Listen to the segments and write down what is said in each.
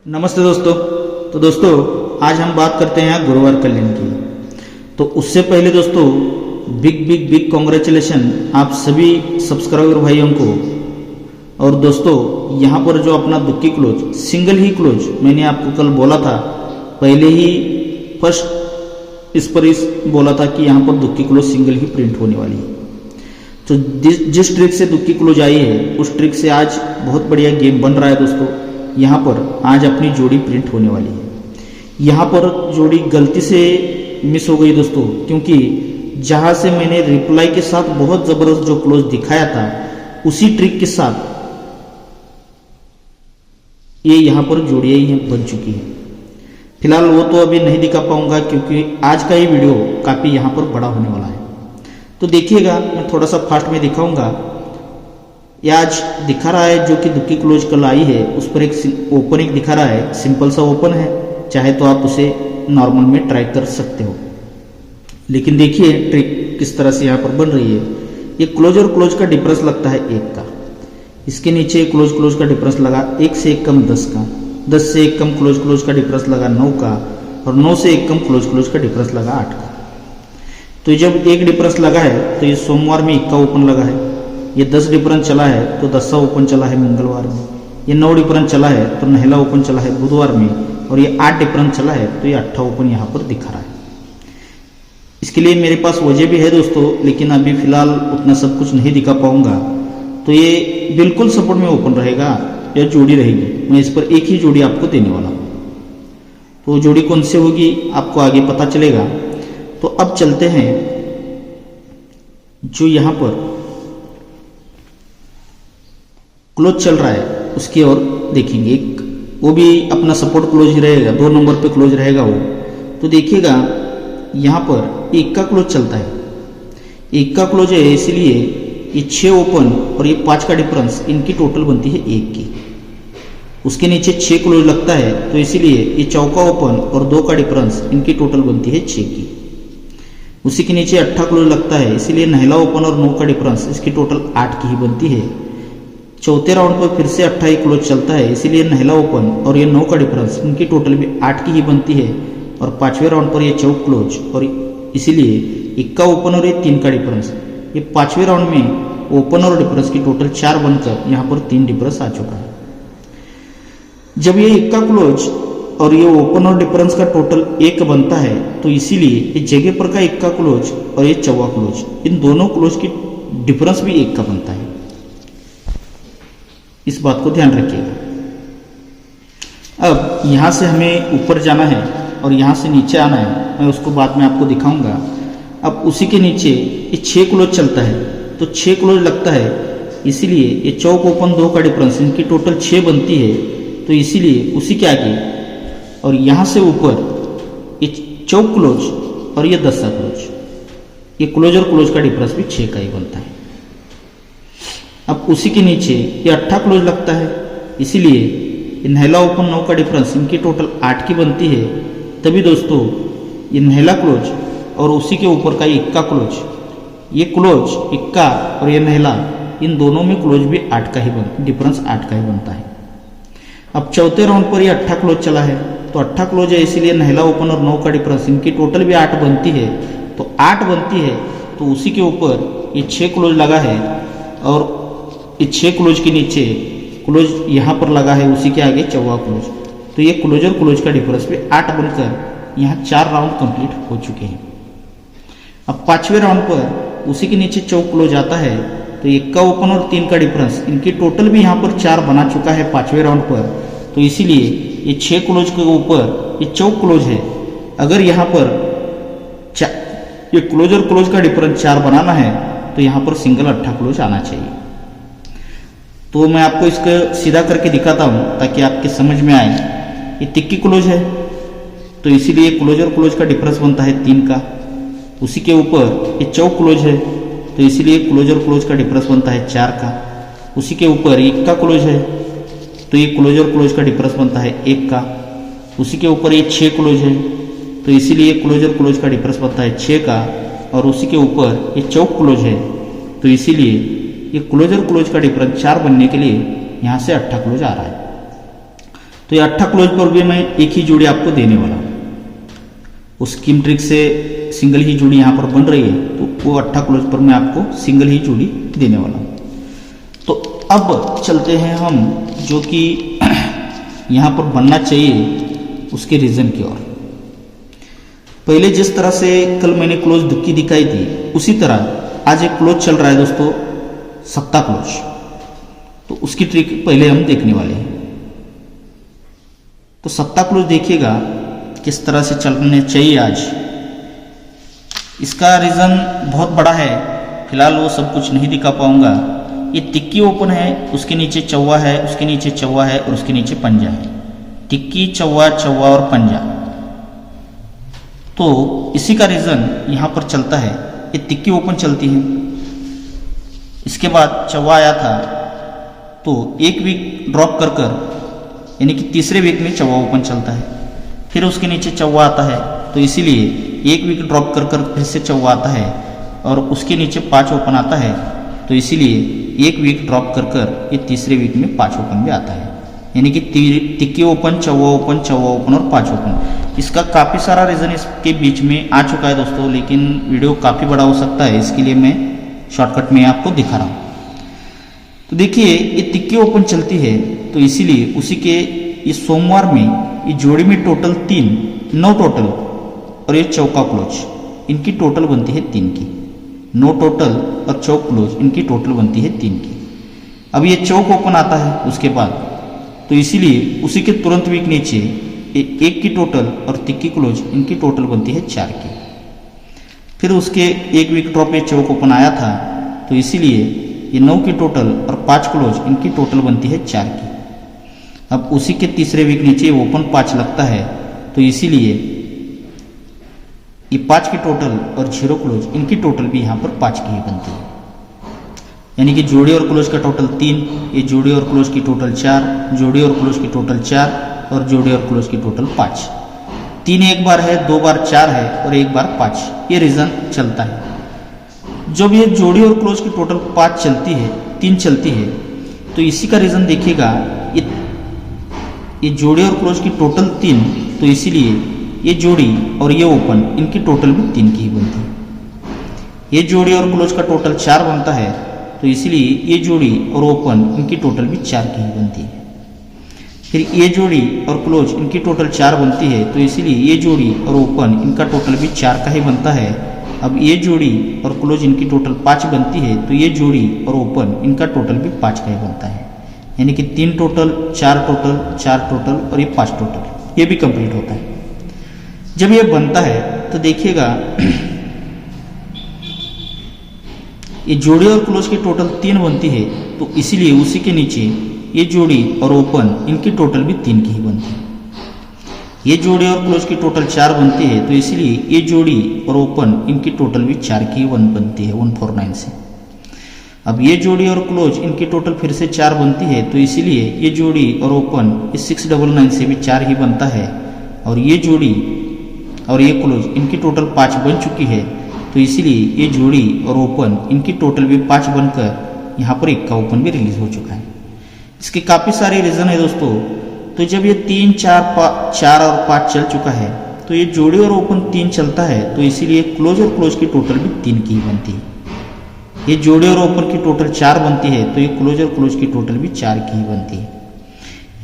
नमस्ते दोस्तों। तो दोस्तों आज हम बात करते हैं गुरुवार कल्याण की। तो उससे पहले दोस्तों बिग बिग बिग कॉन्ग्रेचुलेशन आप सभी सब्सक्राइबर भाइयों को। और दोस्तों यहाँ पर जो अपना दुक्की क्लोज सिंगल ही क्लोज मैंने आपको कल बोला था, पहले ही फर्स्ट इस पर बोला था कि यहाँ पर दुक्की क्लोज सिंगल ही प्रिंट होने वाली है। तो जिस ट्रिक से दुक्की क्लोज आई है उस ट्रिक से आज बहुत बढ़िया गेम बन रहा है दोस्तों। यहाँ पर आज अपनी जोड़ी प्रिंट होने वाली है। यहाँ पर जोड़ी गलती से मिस हो गई दोस्तों, क्योंकि जहाँ से मैंने रिप्लाई के साथ बहुत ज़बरदस्त जो क्लोज दिखाया था उसी ट्रिक के साथ ये यहाँ पर जोड़ियाँ ही बन चुकी है। फिलहाल वो तो अभी नहीं दिखा पाऊंगा क्योंकि आज का ये वीडियो काफ़ी यहाँ पर बड़ा होने वाला है। तो देखिएगा, मैं थोड़ा सा फास्ट में दिखाऊंगा। ये आज दिखा रहा है जो कि दुक्की क्लोज कल आई है उस पर एक ओपन एक दिखा रहा है, सिंपल सा ओपन है। चाहे तो आप उसे नॉर्मल में ट्राई कर सकते हो, लेकिन देखिए ट्रिक किस तरह से यहाँ पर बन रही है। ये क्लोज और क्लोज का डिफरेंस लगता है 1 का। इसके नीचे क्लोज क्लोज का डिफरेंस लगा 1 से 1 कम 10 का, 10 से 1 कम क्लोज क्लोज का डिफरेंस लगा 9 का, और 9 से 1 कम क्लोज क्लोज का डिफरेंस लगा 8 का। तो जब एक डिफरेंस लगा है तो ये सोमवार में 1 का ओपन लगा है, ये 10 डिफरेंस चला है तो 10 ओपन चला है मंगलवार में, ये 9 डिफरेंस चला है तो नहला ओपन चला है बुधवार में, और ये 8 डिफरेंस चला है तो ये 8 ओपन यहाँ पर दिखा रहा है। इसके लिए मेरे पास वजह भी है दोस्तों, लेकिन अभी फिलहाल उतना सब कुछ नहीं दिखा पाऊंगा। तो ये बिल्कुल सपोर्ट में ओपन रहेगा या जोड़ी रहेगी, मैं इस पर एक ही जोड़ी आपको देने वाला हूँ। तो जोड़ी कौन सी होगी आपको आगे पता चलेगा। तो अब चलते हैं जो यहाँ पर क्लोज चल रहा है उसकी ओर देखेंगे। एक वो भी अपना सपोर्ट क्लोज ही रहेगा, 2 नंबर पे क्लोज रहेगा वो। तो देखिएगा यहाँ पर 1 का क्लोज चलता है, 1 का क्लोज है, इसलिए ये 6 ओपन और ये 5 का डिफरेंस इनकी टोटल बनती है 1 की। उसके नीचे 6 क्लोज लगता है तो इसीलिए ये चौका ओपन और 2 का डिफरेंस इनकी टोटल बनती है 6 की। उसी के नीचे 8 क्लोज लगता है, इसीलिए नहला ओपन और 9 का डिफरेंस इसकी टोटल 8 की ही बनती है। चौथे राउंड पर फिर से 8 क्लोज चलता है, इसीलिए नहला ओपन और ये 9 का डिफरेंस इनकी टोटल भी 8 की ही बनती है। और 5वें राउंड पर ये चौक क्लोज और इसीलिए 1 का ओपन और ये 3 का डिफरेंस, ये 5वें राउंड में ओपन और डिफरेंस की टोटल 4 बनकर यहाँ पर 3 डिफरेंस आ चुका है। जब ये 1 का क्लोज और ये ओपन और डिफरेंस का टोटल 1 बनता है तो इसीलिए ये जगह पर का 1 का क्लोज और ये चौवा क्लोज, इन दोनों क्लोज की डिफरेंस भी 1 का बनता है। इस बात को ध्यान रखिएगा। अब यहाँ से हमें ऊपर जाना है और यहाँ से नीचे आना है, मैं उसको बाद में आपको दिखाऊंगा। अब उसी के नीचे ये 6 क्लोज चलता है तो 6 क्लोज लगता है, इसीलिए ये चौक ओपन 2 का डिफरेंस इनकी टोटल 6 बनती है। तो इसीलिए उसी के आगे और यहाँ से ऊपर ये चौक क्लोज और ये 10 क्लोज, ये क्लोज और क्लोज का डिफरेंस भी 6 का ही बनता है। अब उसी के नीचे ये 8 क्लोज लगता है, इसीलिए ये नहला ओपन 9 का डिफरेंस इनकी टोटल 8 की बनती है। तभी दोस्तों ये नहला क्लोज और उसी के ऊपर का 1 का क्लोज, ये क्लोज 1 का और ये नहला, इन दोनों में क्लोज भी 8 का ही डिफरेंस 8 का ही बनता है। अब चौथे राउंड पर ये 8 क्लोज चला है तो 8 क्लोज है, इसीलिए नहला ओपन और 9 का डिफरेंस इनकी टोटल भी 8 बनती है। तो 8 बनती है तो उसी के ऊपर ये 6 क्लोज लगा है और ये 6 क्लोज के नीचे क्लोज यहाँ पर लगा है, उसी के आगे चौवा क्लोज। तो ये क्लोज और क्लोज का डिफरेंस भी 8 बनकर यहाँ 4 राउंड कंप्लीट हो चुके हैं। अब 5वें राउंड पर उसी के नीचे चौक क्लोज आता है तो 1 का ओपन और 3 का डिफरेंस इनकी टोटल भी यहाँ पर 4 बना चुका है 5वें राउंड पर। तो इसीलिए ये 6 क्लोज के ऊपर ये चौक क्लोज है। अगर यहाँ पर ये क्लोज और क्लोज का डिफरेंस 4 बनाना है तो यहाँ पर सिंगल 8 क्लोज आना चाहिए। तो मैं आपको इसको सीधा करके दिखाता हूँ ताकि आपके समझ में आए। ये तिक्की क्लोज है तो इसीलिए क्लोज और क्लोज का डिफरेंस बनता है 3 का। उसी के ऊपर ये चौक क्लोज है तो इसीलिए क्लोज और क्लोज का डिफरेंस बनता है 4 का। उसी के ऊपर 1 का क्लोज है तो ये क्लोज और क्लोज का डिफरेंस बनता है 1 का। उसी के ऊपर ये 6 क्लोज है तो इसीलिए क्लोज और क्लोज का डिफरेंस बनता है 6 का। और उसी के ऊपर ये चौक क्लोज है तो इसीलिए ये क्लोज और क्लोज का डिफरेंस 4 बनने के लिए यहाँ से 8 क्लोज आ रहा है। तो ये 8 क्लोज पर भी मैं एक ही जोड़ी आपको देने वाला हूँ। उस स्कीम ट्रिक से सिंगल ही जोड़ी यहाँ पर बन रही है, तो वो 8 क्लोज पर मैं आपको सिंगल ही जोड़ी देने वाला हूँ। तो अब चलते हैं हम जो कि यहाँ पर बनना चाहिए उसके रीज़न की ओर। पहले जिस तरह से कल मैंने क्लोज दुक्की दिखाई थी, उसी तरह आज एक क्लोज चल रहा है दोस्तों, सत्ता क्लोज। तो उसकी ट्रिक पहले हम देखने वाले हैं। तो सत्ता क्लोज देखिएगा किस तरह से चलने चाहिए आज। इसका रीज़न बहुत बड़ा है, फिलहाल वो सब कुछ नहीं दिखा पाऊंगा। ये टिक्की ओपन है, उसके नीचे चौवा है, उसके नीचे चौवा है और उसके नीचे पंजा है। टिक्की, चौवा, चौवा और पंजा। तो इसी का रीज़न यहाँ पर चलता है। ये टिक्की ओपन चलती है, इसके बाद चौवा आया था, तो एक वीक ड्रॉप कर यानी कि तीसरे वीक में चौवा ओपन चलता है। फिर उसके नीचे चौवा आता है, तो इसीलिए एक वीक ड्रॉप कर फिर से चौवा आता है और उसके नीचे 5 ओपन आता है, तो इसीलिए एक वीक ड्रॉप कर ये तीसरे वीक में 5 ओपन भी आता है। यानी कि टिक्की ओपन, चौवा ओपन और 5 ओपन। इसका काफ़ी सारा रीज़न इसके बीच में आ चुका है दोस्तों, लेकिन वीडियो काफ़ी बड़ा हो सकता है, इसके लिए मैं शॉर्टकट में आपको दिखा रहा हूँ। तो देखिए ये टिक्की ओपन चलती है, तो इसीलिए उसी के इस सोमवार में ये जोड़ी में टोटल 9 टोटल और ये चौका क्लोज, इनकी टोटल बनती है 3 की। 9 टोटल और चौक क्लोज, इनकी टोटल बनती है 3 की। अब ये चौक ओपन आता है उसके बाद, तो इसीलिए उसी के तुरंत वीक नीचे 1 की टोटल और टिक्की क्लोज, इनकी टोटल बनती है 4 की। फिर उसके 1 वीक ड्रॉप ये चौक ओपन आया था, तो इसीलिए ये 9 की टोटल और 5 क्लोज, इनकी टोटल बनती है 4 की। अब उसी के तीसरे वीक नीचे ओपन 5 लगता है, तो इसीलिए ये 5 की टोटल और 0 क्लोज, इनकी टोटल भी यहाँ पर 5 की ही बनती है। यानी कि जोड़ी और क्लोज का टोटल 3, ये जोड़ी और क्लोज की टोटल 4, जोड़ी और क्लोज की टोटल 4 और जोड़ी और क्लोज की टोटल 5। 3 एक बार है, 2 बार 4 है और 1 बार 5। ये रीज़न चलता है। जब ये जोड़ी और क्लोज की टोटल 5 चलती है, 3 चलती है, तो इसी का रीज़न देखिएगा। ये जोड़ी और क्लोज की टोटल 3, तो इसीलिए ये जोड़ी और ये ओपन, इनकी टोटल भी 3 की ही बनती है। ये जोड़ी और क्लोज का टोटल 4 बनता है, तो इसीलिए ये जोड़ी और ओपन, इनकी टोटल भी 4 की ही बनती है। फिर ये जोड़ी और क्लोज, इनकी टोटल 4 बनती है, तो इसीलिए ये जोड़ी और ओपन, इनका टोटल भी 4 का ही बनता है। अब ये जोड़ी और क्लोज, इनकी टोटल 5 बनती है, तो ये जोड़ी और ओपन, इनका टोटल भी 5 का ही बनता है। यानी कि 3 टोटल, 4 टोटल, 4 टोटल और ये 5 टोटल, ये भी कंप्लीट होता है। जब ये बनता है तो देखिएगा ये जोड़ी और क्लोज की टोटल 3 बनती है, तो इसीलिए उसी के नीचे ये जोड़ी और ओपन, इनकी टोटल भी 3 की ही बनती है। ये जोड़ी और क्लोज की टोटल 4 बनती है, तो इसलिए ये जोड़ी और ओपन, इनकी टोटल भी 4 की 1 बनती है 149 से। अब ये जोड़ी और क्लोज, इनकी टोटल फिर से 4 बनती है, तो इसीलिए ये जोड़ी और ओपन इस 699 से भी 4 ही बनता है। और ये जोड़ी और ये क्लोज, इनकी टोटल 5 बन चुकी है, तो इसीलिए ये जोड़ी और ओपन, इनकी टोटल भी 5 बनकर यहाँ पर 1 का ओपन भी रिलीज हो चुका है। इसके काफ़ी सारे रीज़न है दोस्तों। तो जब ये 3, 4 और 5 चल चुका है, तो ये जोड़ी और ओपन 3 चलता है, तो इसीलिए क्लोज और क्लोज की टोटल भी 3 की ही बनती है। ये जोड़ी और ओपन की टोटल 4 बनती है, तो ये क्लोज और क्लोज की टोटल भी 4 की ही बनती है।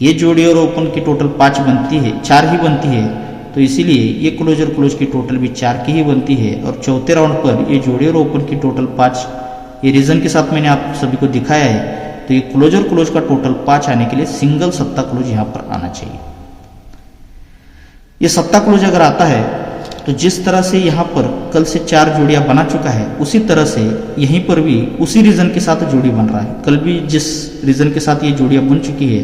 ये जोड़ी और ओपन की टोटल 5 बनती है, 4 ही बनती है, तो इसीलिए ये क्लोज और क्लोज की टोटल भी 4 की ही बनती है। और चौथे राउंड पर ये जोड़ी और ओपन की टोटल 5, ये रीज़न के साथ मैंने आप सभी को दिखाया है। तो ये क्लोज और क्लोज का टोटल 5 आने के लिए सिंगल सत्ता क्लोज यहाँ पर आना चाहिए। ये सत्ता क्लोज अगर आता है, तो जिस तरह से यहाँ पर कल से 4 जोड़ियाँ बना चुका है, उसी तरह से यहीं पर भी उसी रीज़न के साथ जोड़ी बन रहा है। कल भी जिस रीज़न के साथ ये जोड़ियाँ बन चुकी है,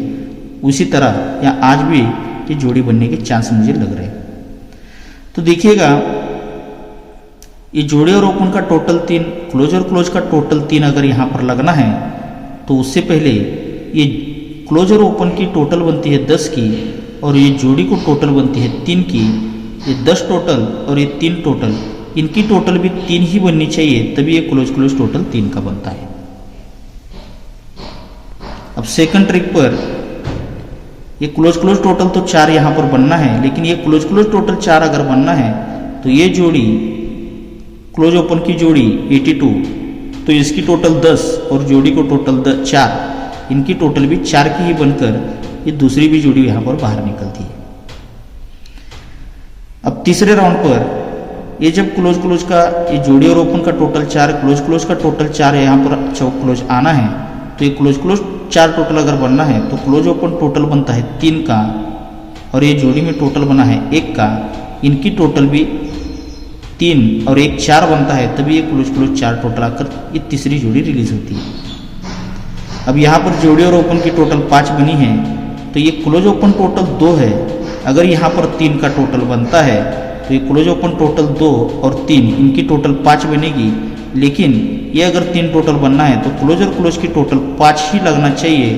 उसी तरह या आज भी ये जोड़ी बनने के चांस मुझे लग रहे हैं। तो देखिएगा ये जोड़ी और ओपन का टोटल 3, क्लोज और क्लोज का टोटल 3 अगर यहाँ पर लगना है, तो उससे पहले ये क्लोज और ओपन की टोटल बनती है 10 की, और ये जोड़ी को टोटल बनती है 3 की। ये 10 टोटल और ये 3 टोटल, इनकी टोटल भी 3 ही बननी चाहिए, तभी ये क्लोज टोटल 3 का बनता है। अब सेकंड ट्रिक पर ये क्लोज क्लोज टोटल तो 4 यहाँ पर बनना है, लेकिन ये क्लोज क्लोज टोटल 4 अगर बनना है तो ये जोड़ी क्लोज ओपन की जोड़ी 82, तो इसकी टोटल 10 और जोड़ी को टोटल 4, इनकी टोटल भी 4 की ही बनकर ये दूसरी भी जोड़ी यहाँ पर बाहर निकलती है। अब तीसरे राउंड पर ये जब क्लोज क्लोज का ये जोड़ी और ओपन का टोटल 4, क्लोज क्लोज का टोटल 4 है, यहाँ पर चौक क्लोज आना है, तो ये क्लोज क्लोज 4 टोटल अगर बनना है तो क्लोज ओपन टोटल बनता है 3 का और ये जोड़ी में टोटल बना है 1 का, इनकी टोटल भी 3 और 1 4 बनता है, तभी ये क्लोज क्लोज 4 टोटल आकर ये तीसरी जोड़ी रिलीज होती है। अब यहाँ पर जोड़ी और ओपन की टोटल 5 बनी है, तो ये क्लोज ओपन टोटल 2 है। अगर यहाँ पर 3 का टोटल बनता है तो ये क्लोज ओपन टोटल 2 और 3 इनकी टोटल 5 बनेगी, लेकिन ये अगर 3 टोटल बनना है तो क्लोज और क्लोज की टोटल 5 ही लगना चाहिए,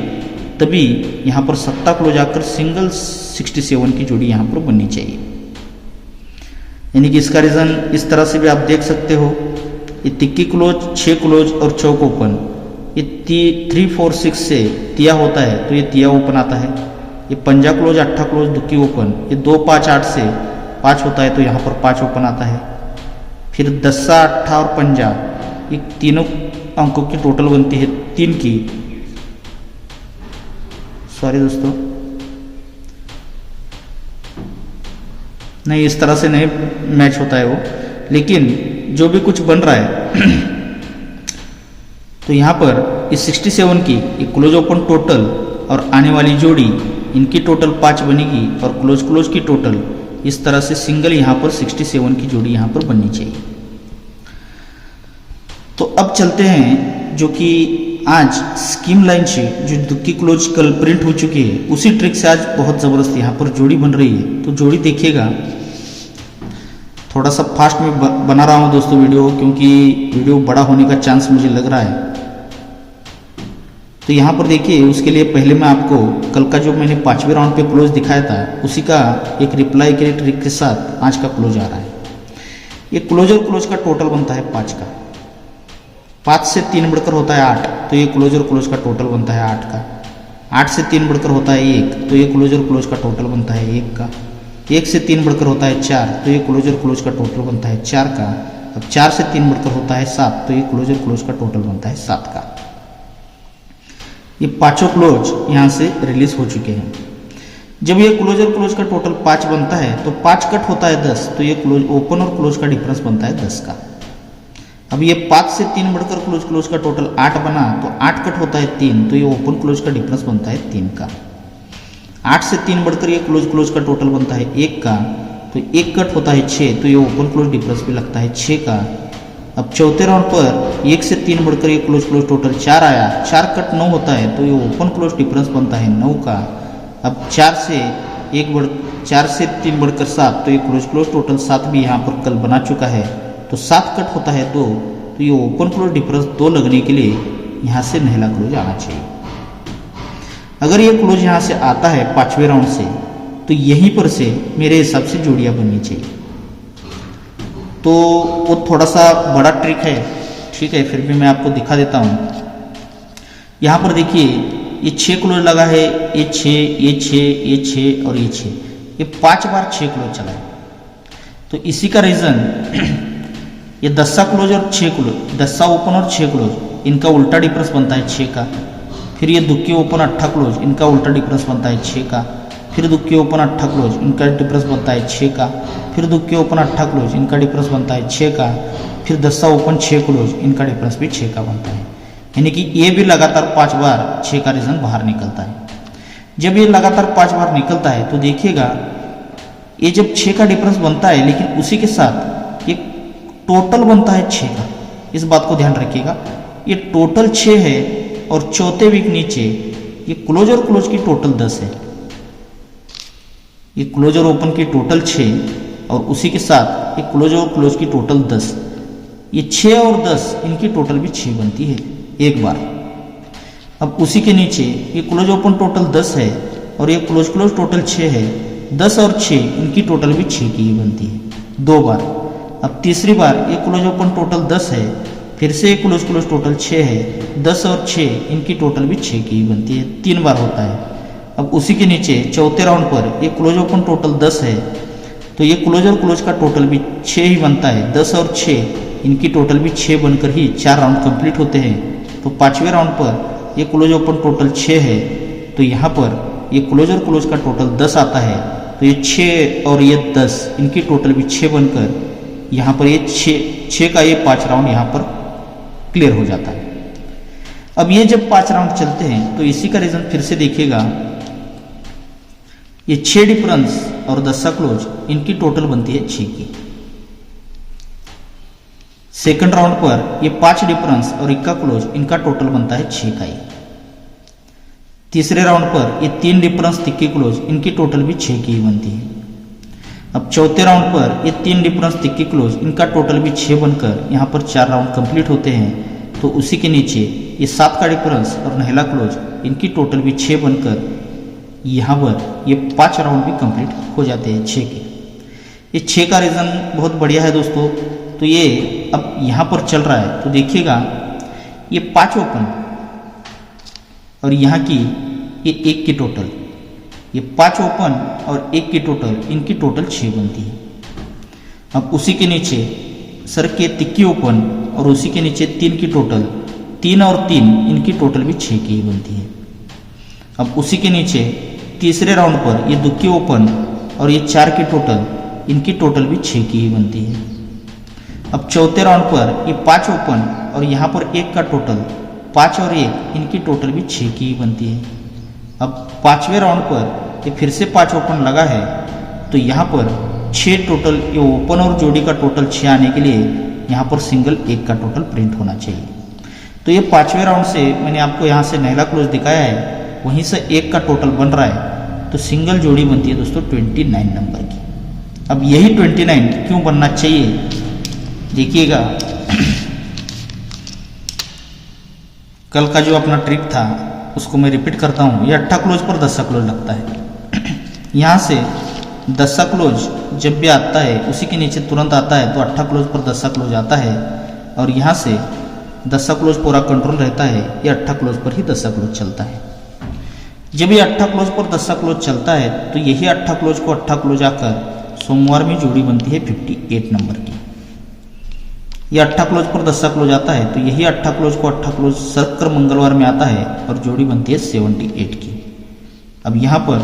तभी यहाँ पर सत्ता क्लोज आकर सिंगल 67 की जोड़ी यहाँ पर बननी चाहिए। यानी कि इसका रीज़न इस तरह से भी आप देख सकते हो, ये तिक्की क्लोज 6 क्लोज और चौक ओपन, ये 3 4 6 से तिया होता है तो ये तिया ओपन आता है। ये पंजा क्लोज 8 क्लोज दुक्की ओपन, ये 2 5 8 से 5 होता है तो यहाँ पर 5 ओपन आता है। फिर 10 8 और पंजा, ये तीनों अंकों की टोटल बनती है 3 की, सॉरी दोस्तों, नहीं इस तरह से नहीं मैच होता है वो, लेकिन जो भी कुछ बन रहा है तो यहाँ पर इस 67 की ये क्लोज ओपन टोटल और आने वाली जोड़ी इनकी टोटल 5 बनेगी और क्लोज क्लोज की टोटल इस तरह से सिंगल यहाँ पर 67 की जोड़ी यहाँ पर बननी चाहिए। तो अब चलते हैं जो कि आज स्कीम लाइन से जो दुक्की क्लोज कल प्रिंट हो चुकी है उसी ट्रिक से आज बहुत ज़बरदस्त यहाँ पर जोड़ी बन रही है। तो जोड़ी देखिएगा, थोड़ा सा फास्ट में बना रहा हूँ दोस्तों वीडियो, क्योंकि वीडियो बड़ा होने का चांस मुझे लग रहा है। तो यहाँ पर देखिए, उसके लिए पहले मैं आपको कल का जो मैंने 5वें राउंड पे क्लोज दिखाया था उसी का एक रिप्लाई के ट्रिक के साथ आज का क्लोज आ रहा है। ये क्लोज और क्लोज का टोटल बनता है 5 का, 5 से 3 बढ़कर होता है 8, तो ये क्लोज और क्लोज का टोटल बनता है 8 का। 8 से 3 बढ़कर होता है 1, तो ये क्लोज और क्लोज का टोटल बनता है 1 का। 1 से 3 बढ़कर होता है 4, तो ये क्लोज और क्लोज का टोटल बनता है 4 का। अब 4 से 3 बढ़कर होता है 7, तो ये क्लोज और क्लोज का टोटल बनता है 7 का। ये पांचों क्लोज यहाँ से रिलीज हो चुके हैं। जब ये क्लोज और क्लोज का टोटल 5 बनता है तो 5 कट होता है 10, तो ये क्लोज ओपन और क्लोज का डिफरेंस बनता है 10 का। अब ये 5 से 3 बढ़कर क्लोज क्लोज का टोटल 8 बना, तो 8 कट होता है 3, तो ये ओपन क्लोज का डिफरेंस बनता है 3 का। 8 से 3 बढ़कर ये क्लोज क्लोज का टोटल बनता है 1 का, तो 1 कट होता है 6, तो ये ओपन क्लोज डिफरेंस भी लगता है 6 का। अब चौथे राउंड पर 1 से 3 बढ़कर ये क्लोज क्लोज टोटल 4 आया, 4 कट 9 होता है, तो ये ओपन क्लोज डिफरेंस बनता है 9 का। अब 4 से 3 बढ़कर 7, तो ये क्लोज क्लोज टोटल 7 भी यहाँ पर कल बना चुका है, तो 7 कट होता है 2, तो ये ओपन क्लोज डिफरेंस 2 लगने के लिए यहाँ से नहला क्लोज आना चाहिए। अगर ये क्लोज यहाँ से आता है 5वें राउंड से, तो यहीं पर से मेरे हिसाब से जोड़ियाँ बननी चाहिए। तो वो थोड़ा सा बड़ा ट्रिक है, ठीक है, फिर भी मैं आपको दिखा देता हूँ। यहाँ पर देखिए, ये 6 क्लोज लगा है, ये 6, ये 6, ये 6 और ये 6, ये 5 बार 6 क्लोज चला है। तो इसी का रीज़न ये 10 क्लोज और 6 क्लोज, 10 ओपन और 6 क्लोज, इनका उल्टा डिफरेंस बनता है 6 का। फिर ये दुक्की ओपन 8 क्लोज, इनका उल्टा डिफरेंस बनता है 6 का। फिर दुक्की ओपन 8 क्लोज, इनका डिफरेंस बनता है 6 का। फिर दुक्की ओपन 8 क्लोज, इनका डिफरेंस बनता है 6 का। फिर 10 ओपन 6 क्लोज, इनका डिफरेंस भी 6 का बनता है। यानी कि ये भी लगातार 5 बार 6 का रीज़न बाहर निकलता है। जब ये लगातार 5 बार निकलता है तो देखिएगा, ये जब 6 का डिफरेंस बनता है, लेकिन उसी के साथ ये टोटल बनता है 6 का। इस बात को ध्यान रखिएगा, ये टोटल 6 है और चौथे वीक नीचे ये क्लोज और क्लोज की टोटल 10 है। ये क्लोज और ओपन की टोटल 6 और उसी के साथ ये क्लोज और क्लोज की टोटल 10, ये 6 और 10 इनकी टोटल भी 6 बनती है एक बार। अब उसी के नीचे ये क्लोज ओपन टोटल 10 है और ये क्लोज क्लोज टोटल 6 है, 10 और 6 इनकी टोटल भी 6 की ही बनती है 2 बार। अब तीसरी बार ये क्लोज ओपन टोटल 10 है, फिर से ये क्लोज क्लोज टोटल 6 है, 10 और 6 इनकी टोटल भी 6 की ही बनती है, 3 बार होता है। अब उसी के नीचे चौथे राउंड पर ये क्लोज ओपन टोटल 10 है, तो ये क्लोज और क्लोज का टोटल भी 6 ही बनता है। 10 और 6 इनकी टोटल भी 6 बनकर ही 4 राउंड कंप्लीट होते हैं। तो पांचवें राउंड पर ये क्लोज ओपन टोटल 6 है, तो यहाँ पर ये क्लोज और क्लोज का टोटल 10 आता है। तो ये 6 और ये 10 इनकी टोटल भी 6 बनकर यहाँ पर ये 6 का ये 5 राउंड यहाँ पर क्लियर हो जाता है। अब ये जब 5 राउंड चलते हैं तो इसी का रीजन फिर से देखिएगा, ये 6 डिफरेंस और 10 क्लोज इनकी टोटल बनती है 6 की। सेकंड राउंड पर ये 5 डिफरेंस और 1 क्लोज इनका टोटल बनता है 6 का ही। तीसरे राउंड पर ये 3 डिफरेंस 3 क्लोज इनकी टोटल भी 6 की ही बनती है। अब चौथे राउंड पर ये 3 डिफरेंस 3 क्लोज इनका टोटल भी 6 बनकर यहाँ पर 4 राउंड कंप्लीट होते हैं। तो उसी के नीचे ये 7 का डिफरेंस और नहला क्लोज इनकी टोटल भी 6 बनकर यहाँ पर ये 5 राउंड भी कंप्लीट हो जाते हैं 6 के। ये 6 का रीज़न बहुत बढ़िया है दोस्तों। तो ये अब यहाँ पर चल रहा है तो देखिएगा, ये 5 ओपन और यहाँ की ये 1 की टोटल, ये 5 ओपन और 1 की टोटल इनकी टोटल 6 बनती है। अब उसी के नीचे सर के 3 ओपन और उसी के नीचे 3 की टोटल, 3 और 3 इनकी टोटल भी 6 की ही बनती है। अब उसी के नीचे तीसरे राउंड पर ये 2 ओपन और ये 4 की टोटल इनकी टोटल भी 6 की ही बनती है। अब चौथे राउंड पर ये 5 ओपन और यहाँ पर 1 का टोटल, 5 और 1 इनकी टोटल भी 6 की ही बनती है। अब पांचवें राउंड पर ये फिर से 5 ओपन लगा है, तो यहाँ पर 6 टोटल, ये ओपन और जोड़ी का टोटल 6 आने के लिए यहाँ पर सिंगल 1 का टोटल प्रिंट होना चाहिए। तो ये पांचवें राउंड से मैंने आपको यहाँ से नहला क्लोज दिखाया है, वहीं से 1 का टोटल बन रहा है, तो सिंगल जोड़ी बनती है दोस्तों 29 नंबर की। अब यही 29 क्यों बनना चाहिए देखिएगा। कल का जो अपना ट्रिक था उसको मैं रिपीट करता हूँ। ये 8 क्लोज पर 10 क्लोज लगता है। यहाँ से 10 क्लोज जब भी आता है उसी के नीचे तुरंत आता है, तो 8 क्लोज पर 10 क्लोज आता है और यहाँ से 10 क्लोज पूरा कंट्रोल रहता है। ये 8 क्लोज पर ही 10 क्लोज चलता है। जब ये 8 क्लोज पर 10 क्लोज चलता है तो यही 8 क्लोज को 8 क्लोज आकर सोमवार में जोड़ी बनती है 58 नंबर की। ये 8 क्लोज पर 10 क्लोज आता है, तो यही 8 क्लोज को 8 क्लोज सर्कर मंगलवार में आता है और जोड़ी बनती है 78 की। अब यहाँ पर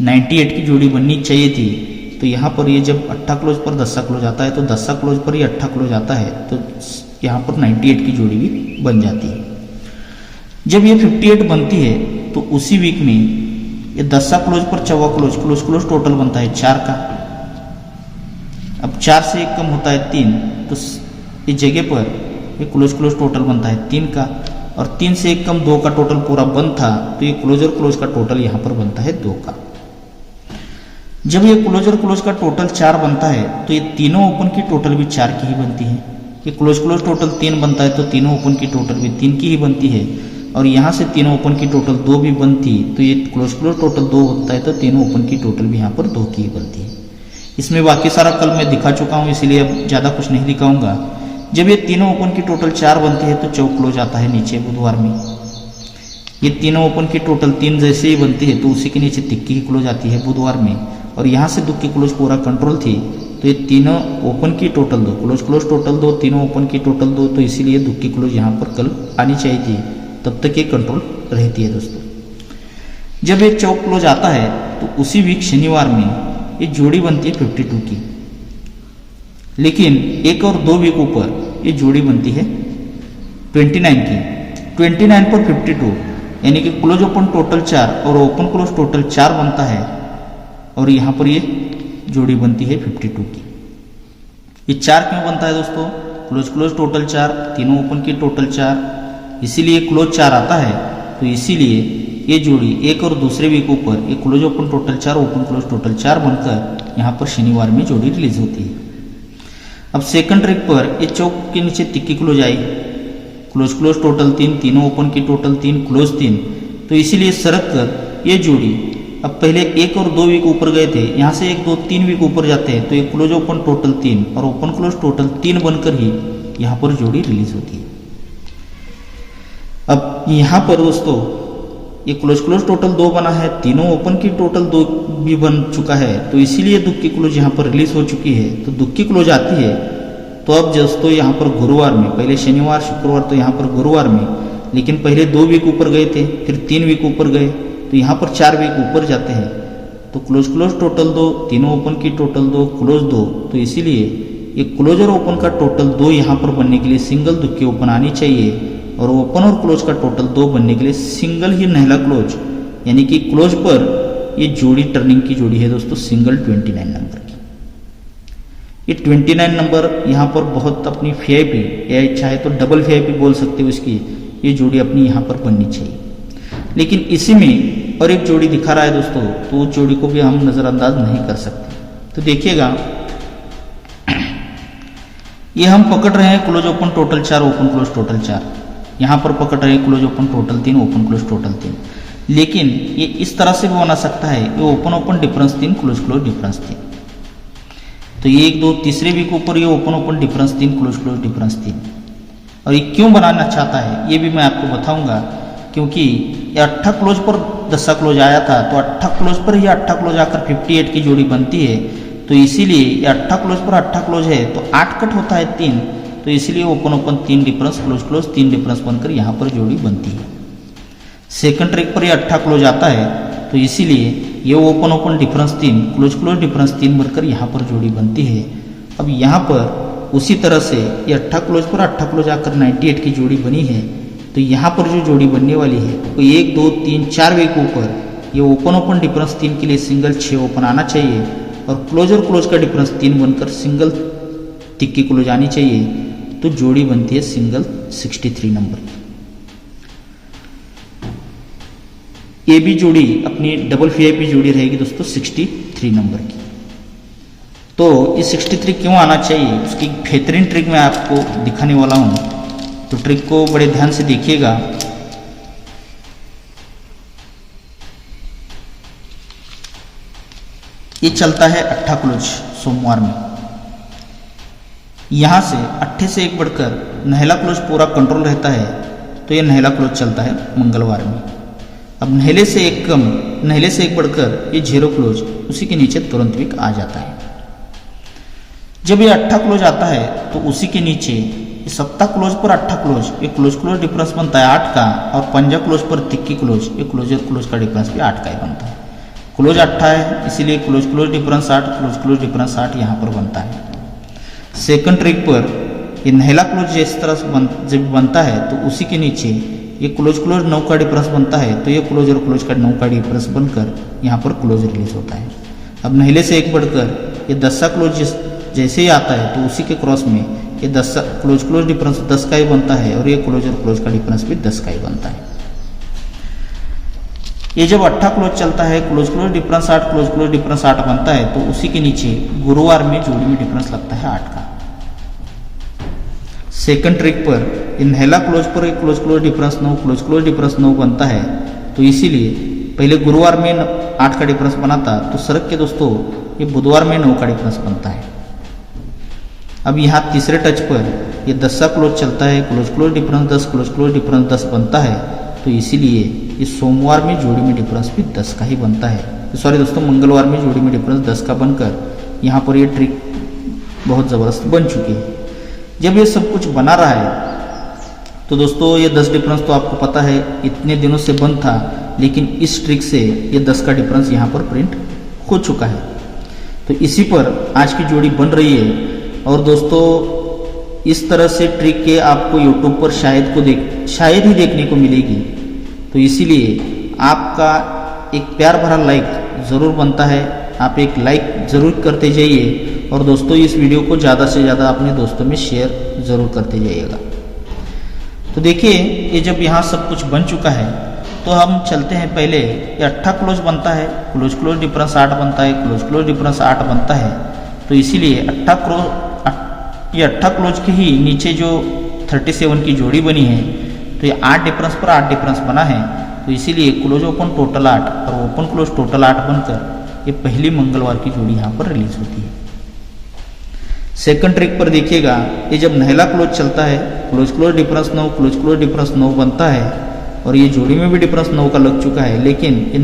98 की जोड़ी बननी चाहिए थी, तो यहाँ पर ये जब 8 क्लोज पर 10 क्लोज आता है तो 10 क्लोज पर ये 8 क्लोज आता है, तो यहाँ पर 98 की जोड़ी भी बन जाती है। जब ये 58 बनती है तो उसी वीक में ये 10 क्लोज पर 4 क्लोज क्लोज क्लोज टोटल बनता है 4 का। अब 4 से 1 कम होता है 3, तो इस जगह पर ये क्लोज क्लोज टोटल बनता है 3 का, और 3 से 1 कम 2 का टोटल पूरा बंद था, तो ये क्लोज और क्लोज का टोटल यहाँ पर बनता है 2 का। जब ये क्लोज और क्लोज का टोटल 4 बनता है तो ये तीनों ओपन की टोटल भी 4 की ही बनती है। ये क्लोज क्लोज टोटल 3 बनता है तो तीनों ओपन की टोटल भी 3 की ही बनती है, और यहाँ से तीनों ओपन की टोटल 2 भी बनती, तो ये क्लोज क्लोज टोटल 2 होता है तो तीनों ओपन की टोटल भी यहाँ पर 2 की ही बनती है। इसमें बाकी सारा कल मैं दिखा चुका हूँ, इसलिए अब ज़्यादा कुछ नहीं दिखाऊंगा। जब ये तीनों ओपन की टोटल 4 बनती है तो 4 क्लोज आता है नीचे बुधवार में। ये तीनों ओपन की टोटल 3 जैसे ही बनती है तो उसी के नीचे तिक्की की क्लोज आती है बुधवार में, और यहाँ से 2 की क्लोज पूरा कंट्रोल थी, तो ये तीनों ओपन की टोटल 2 क्लोज क्लोज टोटल 2, तीनों ओपन की टोटल 2, तो इसीलिए 2 की क्लोज यहाँ पर कल आनी चाहिए थी, तब तक ये कंट्रोल रहती है दोस्तों। जब ये 4 क्लोज आता है तो उसी वीक शनिवार में ये जोड़ी बनती है 52 की, लेकिन 1 और 2 वीक ऊपर ये जोड़ी बनती है 29 की। 29 पर 52 यानी कि क्लोज ओपन टोटल 4 और ओपन क्लोज टोटल 4 बनता है, और यहाँ पर ये जोड़ी बनती है 52 की। ये 4 क्यों बनता है दोस्तों? क्लोज क्लोज टोटल 4, तीनों ओपन की टोटल 4, इसीलिए क्लोज 4 आता है, तो इसीलिए ये जोड़ी 1 और दूसरे वीक ऊपर ये close open total 4 open close total 4 बनकर यहाँ पर शनिवार में जोड़ी रिलीज होती है। अब सेकंड ट्रिक पर ये चौक के नीचे तिक्की क्लोज आई, क्लोज क्लोज टोटल 3, तीनों ओपन की टोटल 3, क्लोज 3, तो इसीलिए सरक कर ये जोड़ी अब पहले 1 और 2 वीक ऊपर गए थे, यहाँ से 1, 2, 3 वीक ऊपर जाते हैं तो ये क्लोज ओपन टोटल 3 और ओपन क्लोज टोटल 3 बनकर ही यहाँ पर जोड़ी रिलीज होती है। अब यहाँ पर दोस्तों ये क्लोज क्लोज टोटल 2 बना है, तीनों ओपन की टोटल 2 भी बन चुका है, तो इसीलिए दुख की क्लोज यहाँ पर रिलीज हो चुकी है। तो दुख की क्लोज आती है। तो अब दोस्तों यहाँ पर गुरुवार में, पहले शनिवार शुक्रवार, तो यहाँ पर गुरुवार में, लेकिन पहले 2 वीक ऊपर गए थे, फिर 3 वीक ऊपर गए, तो यहाँ पर 4 वीक ऊपर जाते हैं। तो क्लोज क्लोज टोटल 2, तीनों ओपन की टोटल 2, क्लोज 2, तो इसीलिए ये क्लोज और ओपन का टोटल 2 यहाँ पर बनने के लिए सिंगल दुख की ओपन आनी चाहिए, और ओपन और क्लोज का टोटल 2 बनने के लिए सिंगल ही नहला क्लोज, यानी कि क्लोज पर ये जोड़ी टर्निंग की जोड़ी है दोस्तों सिंगल 29 नंबर की। ये 29 नंबर यहाँ पर बहुत अपनी वीआईपी, या चाहे तो डबल वीआईपी बोल सकते हो इसकी, ये जोड़ी अपनी यहाँ पर बननी चाहिए। लेकिन इसी में और एक जोड़ी दिखा रहा है दोस्तों, तो उस जोड़ी को भी हम नज़रअंदाज नहीं कर सकते। तो देखिएगा, ये हम पकड़ रहे हैं close open total 4, open close total 4, यहाँ पर पकड़ रहे हैं close open total 3, open close total 3। लेकिन ये इस तरह से भी बना सकता है, ये open open difference 3, close close difference 3। तो ये 1 2 तीसरे वीक ऊपर ये open open difference 3, close close difference 3। और ये क्यों बनाना चाहता है ये भी मैं आपको बताऊंगा, क्योंकि ये 8 क्लोज पर 10 क्लोज आया था, तो 8 क्लोज पर ये 8 क्लोज आकर 58 की जोड़ी बनती है। तो इसीलिए ये 8 क्लोज पर 8 क्लोज है, तो 8 कट होता है 3, तो इसलिए open open 3 difference, close close 3 difference बनकर यहाँ पर जोड़ी बनती है। सेकंड ट्रिक पर ये 8 क्लोज आता है, तो इसीलिए ये open open difference 3, close close difference 3 बनकर यहाँ पर जोड़ी बनती है। अब यहाँ पर उसी तरह से ये 8 क्लोज पर 8 क्लोज आकर 98 की जोड़ी बनी है, तो यहाँ पर जो जोड़ी बनने वाली है वो 1 2 3 4 वीक ऊपर ये ओपन ओपन डिफरेंस 3 के लिए सिंगल 6 ओपन आना चाहिए, और क्लोज और क्लोज का डिफरेंस 3 बनकर सिंगल तिक्की क्लोज आनी चाहिए, तो जोड़ी बनती है सिंगल 63 नंबर की। ये भी जोड़ी अपनी डबल वीआईपी जोड़ी रहेगी दोस्तों 63 नंबर की। तो ये 63 क्यों आना चाहिए, उसकी बेहतरीन ट्रिक मैं आपको दिखाने वाला हूं, तो ट्रिक को बड़े ध्यान से देखिएगा। ये चलता है 8 क्लोज सोमवार में, यहाँ से 8 से 1 बढ़कर नहला क्लोज पूरा कंट्रोल रहता है, तो ये नहला क्लोज चलता है मंगलवार में। अब नहले से 1 कम, नहले से 1 बढ़कर ये 0 क्लोज, उसी के नीचे तुरंत वीक आ जाता है। जब ये 8 क्लोज आता है तो उसी के नीचे 7 क्लोज पर 8 क्लोज, ये क्लोज क्लोज डिफरेंस बनता है 8 का, और 5 क्लोज पर तिक्की क्लोज, ये क्लोज और क्लोज का डिफरेंस भी 8 का ही बनता है। क्लोज 8 है, इसीलिए close close difference 8, close close difference 8 यहाँ पर बनता है। सेकंड ट्रिक पर ये नहला क्लोज जिस तरह से जब बनता है, तो उसी के नीचे ये क्लोज क्लोज 9 का डिफरेंस बनता है, तो ये क्लोज और क्लोज का 9 का डिफरेंस बनकर यहाँ पर क्लोज रिलीज होता है। अब नहले से 1 बढ़कर ये 10 क्लोज जैसे ही आता है, तो उसी के क्रॉस में ये 10 क्लोज क्लोज डिफरेंस 10 का ही बनता है, और ये क्लोज और क्लोज का डिफरेंस भी 10 का ही बनता है। ये जब 8 क्लोज चलता है, close close difference 8, close close difference 8 बनता है, तो उसी के नीचे गुरुवार में जोड़ी में डिफरेंस लगता है 8 का। सेकंड ट्रिक पर इन नहला क्लोज पर एक close close difference 9, close close difference 9 बनता है, तो इसीलिए पहले गुरुवार में 8 का डिफरेंस बना था, तो सरक के दोस्तों ये बुधवार में 9 का डिफरेंस बनता है। अब यहाँ तीसरे टच पर ये 10 क्लोज चलता है, close close difference 10, close close difference 10 बनता है, तो इसीलिए इस सोमवार में जोड़ी में डिफरेंस भी 10 का ही बनता है। सॉरी दोस्तों, मंगलवार में जोड़ी में डिफरेंस 10 का बनकर यहाँ पर ये ट्रिक बहुत ज़बरदस्त बन चुकी है। जब ये सब कुछ बना रहा है, तो दोस्तों ये 10 डिफरेंस तो आपको पता है इतने दिनों से बंद था, लेकिन इस ट्रिक से ये 10 का डिफरेंस यहाँ पर प्रिंट हो चुका है। तो इसी पर आज की जोड़ी बन रही है। और दोस्तों इस तरह से ट्रिक के आपको यूट्यूब पर शायद ही देखने को मिलेगी, तो इसीलिए आपका एक प्यार भरा लाइक ज़रूर बनता है। आप एक लाइक ज़रूर करते जाइए, और दोस्तों इस वीडियो को ज़्यादा से ज़्यादा अपने दोस्तों में शेयर ज़रूर करते जाइएगा। तो देखिए, ये जब यहाँ सब कुछ बन चुका है, तो हम चलते हैं पहले। ये 8 क्लोज बनता है, क्लोज क्लोज डिफरेंस 8 बनता है, क्लोज क्लोज डिफरेंस 8 बनता है, तो इसीलिए 8 क्लोज के ही नीचे जो 37 की जोड़ी बनी है, तो ये 8 डिफरेंस पर 8 डिफरेंस बना है, तो इसीलिए क्लोज ओपन टोटल 8 और ओपन क्लोज टोटल 8 बनकर ये पहली मंगलवार की जोड़ी यहाँ पर रिलीज होती है। सेकंड ट्रिक पर देखिएगा, ये जब नहला क्लोज चलता है, close close difference 9, close close difference 9 बनता है, और ये जोड़ी में भी डिफरेंस 9 का लग चुका है, लेकिन ये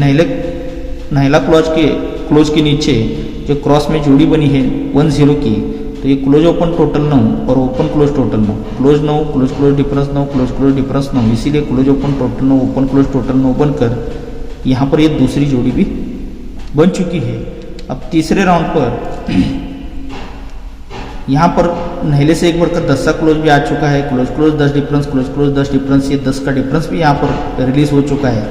नहला क्लोज के नीचे जो क्रॉस में जोड़ी बनी है 10 की, तो ये क्लोज ओपन टोटल 9 और open close total 9, close 9 close difference 9 close difference 9, इसीलिए close open total 9 open close total 9 बनकर यहाँ पर ये दूसरी जोड़ी भी बन चुकी है। अब तीसरे राउंड पर यहाँ पर नहले से एक बढ़कर 10 का क्लोज भी आ चुका है, क्लोज 10 डिफरेंस, क्लोज 10 डिफरेंस, ये 10 का डिफरेंस भी यहाँ पर रिलीज हो चुका है,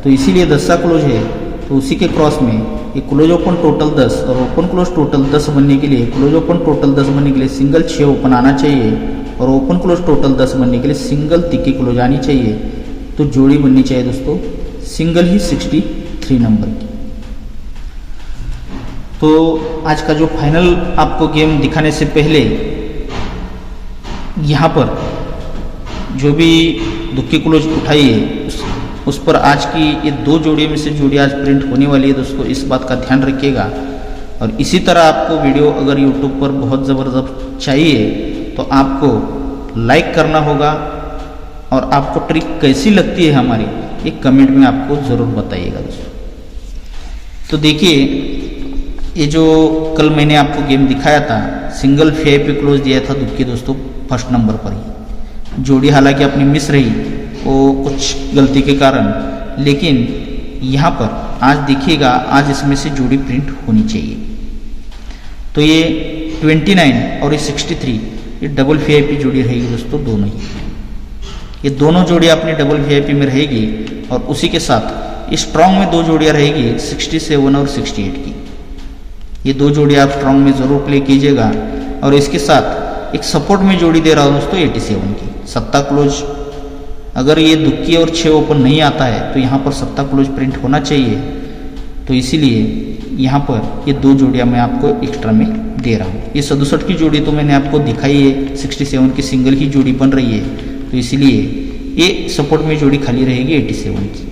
तो इसीलिए 10 का क्लोज है। तो उसी के क्रॉस में ये क्लोज ओपन टोटल 10 और ओपन क्लोज टोटल 10 बनने के लिए, क्लोज ओपन टोटल 10 बनने के लिए सिंगल 6 ओपन आना चाहिए और ओपन क्लोज टोटल 10 बनने के लिए सिंगल तिक्की क्लोज आनी चाहिए। तो जोड़ी बननी चाहिए दोस्तों सिंगल ही 63 नंबर की। तो आज का जो फाइनल आपको गेम दिखाने से पहले यहाँ पर जो भी दुक्की क्लोज उठाई है उस पर आज की ये 2 जोड़ियों में से जोड़ी आज प्रिंट होने वाली है दोस्तों, इस बात का ध्यान रखिएगा। और इसी तरह आपको वीडियो अगर YouTube पर बहुत ज़बरदस्त चाहिए तो आपको लाइक करना होगा और आपको ट्रिक कैसी लगती है हमारी ये कमेंट में आपको ज़रूर बताइएगा दोस्तों। तो देखिए ये जो कल मैंने आपको गेम दिखाया था, सिंगल VIP क्लोज दिया था दुक्की दोस्तों फर्स्ट नंबर पर ही, जोड़ी हालांकि अपनी मिस रही वो कुछ गलती के कारण, लेकिन यहाँ पर आज देखिएगा आज इसमें से जोड़ी प्रिंट होनी चाहिए। तो ये 29 और ये 63 ये डबल VIP जोड़ी रहेगी दोस्तों, दोनों ही ये दोनों जोड़ी अपनी डबल VIP में रहेगी और उसी के साथ स्ट्रॉन्ग में 2 जोड़ियाँ रहेगी 67 और 68 की। ये 2 जोड़ी आप स्ट्रॉन्ग में ज़रूर प्ले कीजिएगा। और इसके साथ एक सपोर्ट में जोड़ी दे रहा हूँ दोस्तों 87 की, 7 क्लोज। अगर ये दुक्की और 6 ओपन नहीं आता है तो यहाँ पर 7 क्लोज प्रिंट होना चाहिए, तो इसीलिए यहाँ पर ये 2 जोड़ियाँ मैं आपको एक्स्ट्रा में दे रहा हूँ। ये 67 की जोड़ी तो मैंने आपको दिखाई है, 67 की सिंगल ही जोड़ी बन रही है, तो इसलिए ये सपोर्ट में जोड़ी खाली रहेगी 87 की।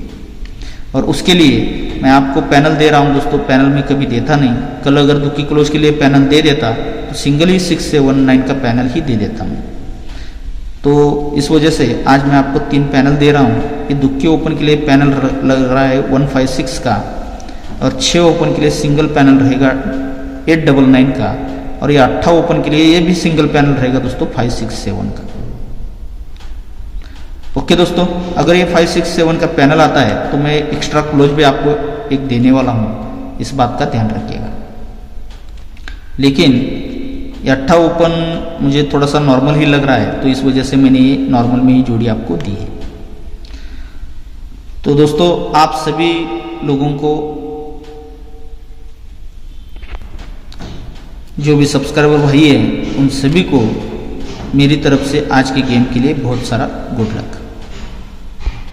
और उसके लिए मैं आपको पैनल दे रहा हूँ दोस्तों, पैनल में कभी देता नहीं, कल अगर दुक्की क्लोज के लिए पैनल दे देता तो सिंगल ही 679 का पैनल ही दे देता हूँ। तो इस वजह से आज मैं आपको 3 पैनल दे रहा हूँ। ये दुक्की ओपन के लिए पैनल लग रहा है 156 का और 6 ओपन के लिए सिंगल पैनल रहेगा 899 का और ये 8 ओपन के लिए ये भी सिंगल पैनल रहेगा दोस्तों 567 का। ओके दोस्तों, अगर ये 567 का पैनल आता है तो मैं एक्स्ट्रा क्लोज भी आपको एक देने वाला हूँ, इस बात का ध्यान रखिएगा। लेकिन ये 8 ओपन मुझे थोड़ा सा नॉर्मल ही लग रहा है, तो इस वजह से मैंने ये नॉर्मल में ही जोड़ी आपको दी है। तो दोस्तों आप सभी लोगों को, जो भी सब्सक्राइबर भाई हैं, उन सभी को मेरी तरफ से आज के गेम के लिए बहुत सारा गुड लक।